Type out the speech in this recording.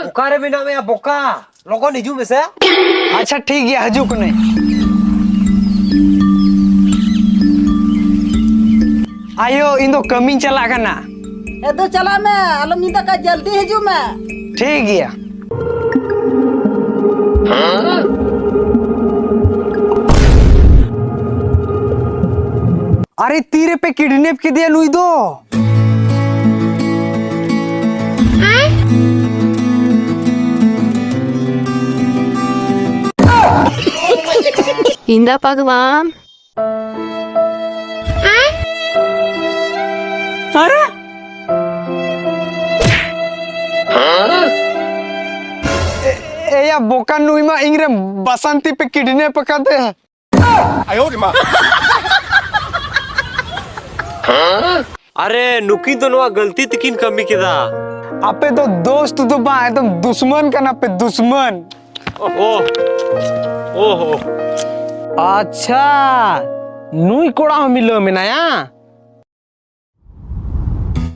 ओकारे बिना में बोका लोगन हिजू में से अच्छा ठीक है हजुक नहीं आयो इन दो कमी चला करना ए तो चला मैं आलम नींदा का जल्दी हिजू मैं ठीक है अरे तीरे पे किडनैप के दिया नुई दो इंदा भगवान अरे ए या बोका नुई मा इंगरे बसंती पे किडनैप कर दे अरे नुकी तो नवा गलती तकिन कमी किदा आपे तो दोस्त तो बा एकदम दुश्मन का ना पे दुश्मन ओहो ओहो अच्छा नुई कोड़ा मिलो में ना या